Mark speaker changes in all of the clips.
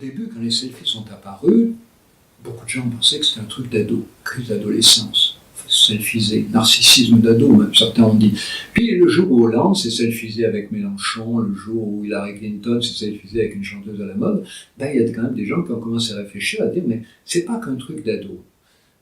Speaker 1: Au début, quand les selfies sont apparus, beaucoup de gens pensaient que c'était un truc d'ado, crise d'adolescence, selfisé, narcissisme d'ado, même certains ont dit. Puis le jour où Hollande s'est selfisé avec Mélenchon, le jour où Hillary Clinton s'est selfisé avec une chanteuse à la mode, ben, il y a quand même des gens qui ont commencé à réfléchir, à dire mais c'est pas qu'un truc d'ado.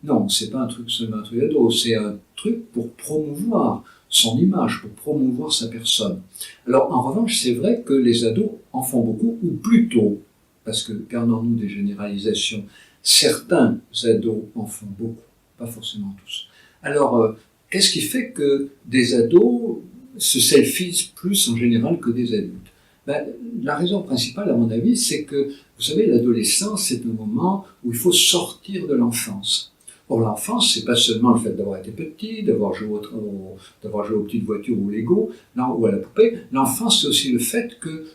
Speaker 1: Non, c'est pas un truc seulement un truc d'ado, c'est un truc pour promouvoir son image, pour promouvoir sa personne. Alors en revanche, c'est vrai que les ados en font beaucoup, ou plutôt, parce que gardons-nous des généralisations, certains ados en font beaucoup, pas forcément tous. Alors, qu'est-ce qui fait que des ados se selfient plus en général que des adultes? Ben, la raison principale, à mon avis, c'est que, vous savez, l'adolescence, c'est un moment où il faut sortir de l'enfance. Or, l'enfance, c'est pas seulement le fait d'avoir été petit, d'avoir joué aux petites voitures ou au Lego, non, ou à la poupée. L'enfance, c'est aussi le fait que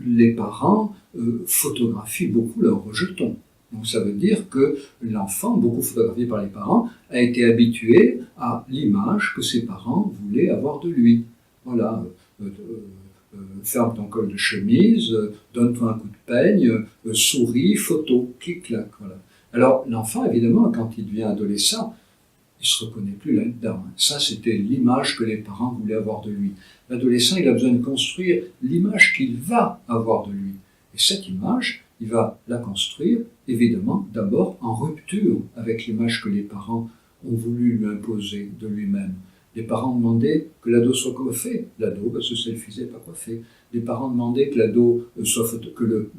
Speaker 1: les parents photographient beaucoup leurs rejetons. Donc ça veut dire que l'enfant, beaucoup photographié par les parents, a été habitué à l'image que ses parents voulaient avoir de lui. Voilà, ferme ton col de chemise, donne-toi un coup de peigne, souris, photo, clic-clac, voilà. Alors l'enfant, évidemment, quand il devient adolescent, il ne se reconnaît plus là-dedans. Ça, c'était l'image que les parents voulaient avoir de lui. L'adolescent, il a besoin de construire l'image qu'il va avoir de lui. Et cette image, il va la construire, évidemment, d'abord en rupture avec l'image que les parents ont voulu lui imposer de lui-même. Les parents demandaient que l'ado soit coiffé. L'ado se selfisait pas coiffé. Les parents demandaient que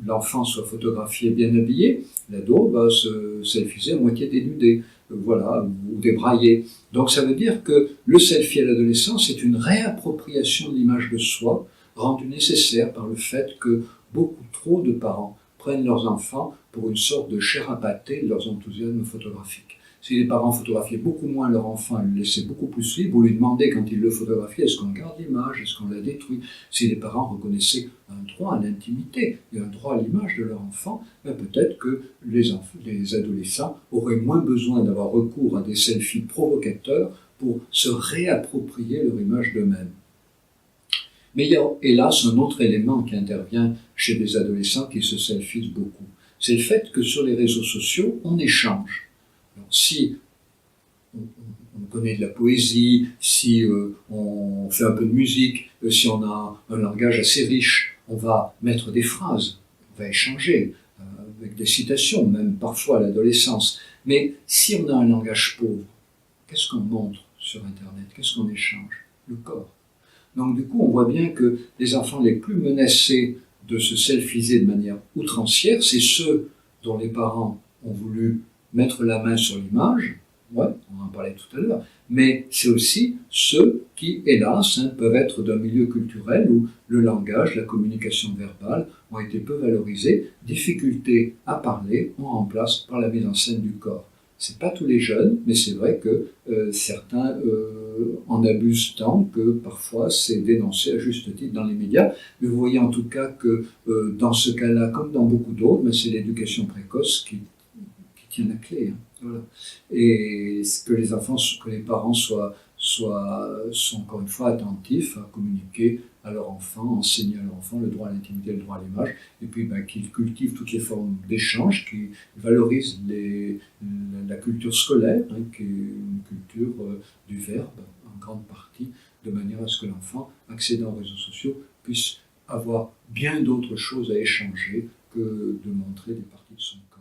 Speaker 1: l'enfant soit photographié bien habillé. L'ado se selfisait à moitié dénudé, voilà, ou débraillé. Donc ça veut dire que le selfie à l'adolescence est une réappropriation de l'image de soi, rendue nécessaire par le fait que beaucoup trop de parents prennent leurs enfants pour une sorte de chair à pâté de leurs enthousiasmes photographiques. Si les parents photographiaient beaucoup moins leur enfant et le laissaient beaucoup plus libre, ou lui demandaient quand ils le photographiaient, est-ce qu'on garde l'image, est-ce qu'on la détruit? Si les parents reconnaissaient un droit à l'intimité et un droit à l'image de leur enfant, ben peut-être que les adolescents auraient moins besoin d'avoir recours à des selfies provocateurs pour se réapproprier leur image d'eux-mêmes. Mais il y a hélas un autre élément qui intervient chez des adolescents qui se selfient beaucoup. C'est le fait que sur les réseaux sociaux, on échange. Alors, si on connaît de la poésie, si on fait un peu de musique, si on a un langage assez riche, on va mettre des phrases, on va échanger avec des citations, même parfois à l'adolescence. Mais si on a un langage pauvre, qu'est-ce qu'on montre sur Internet? Qu'est-ce qu'on échange? Le corps. Donc du coup, on voit bien que les enfants les plus menacés de se selfiser de manière outrancière, c'est ceux dont les parents ont voulu mettre la main sur l'image, ouais, on en parlait tout à l'heure, mais c'est aussi ceux qui, hélas, peuvent être d'un milieu culturel où le langage, la communication verbale ont été peu valorisés, difficulté à parler, on remplace par la mise en scène du corps. C'est pas tous les jeunes, mais c'est vrai que certains en abusent tant que parfois c'est dénoncé à juste titre dans les médias. Mais vous voyez en tout cas que dans ce cas-là, comme dans beaucoup d'autres, c'est l'éducation précoce qui tient la clé. Hein. Voilà. Et que les enfants, que les parents sont encore une fois attentifs à communiquer à leur enfant, enseigner à leur enfant le droit à l'intimité, le droit à l'image, et puis qu'ils cultivent toutes les formes d'échange, qui valorisent la culture scolaire, hein, qui est une culture du verbe en grande partie, de manière à ce que l'enfant, accédant aux réseaux sociaux, puisse avoir bien d'autres choses à échanger que de montrer des parties de son corps.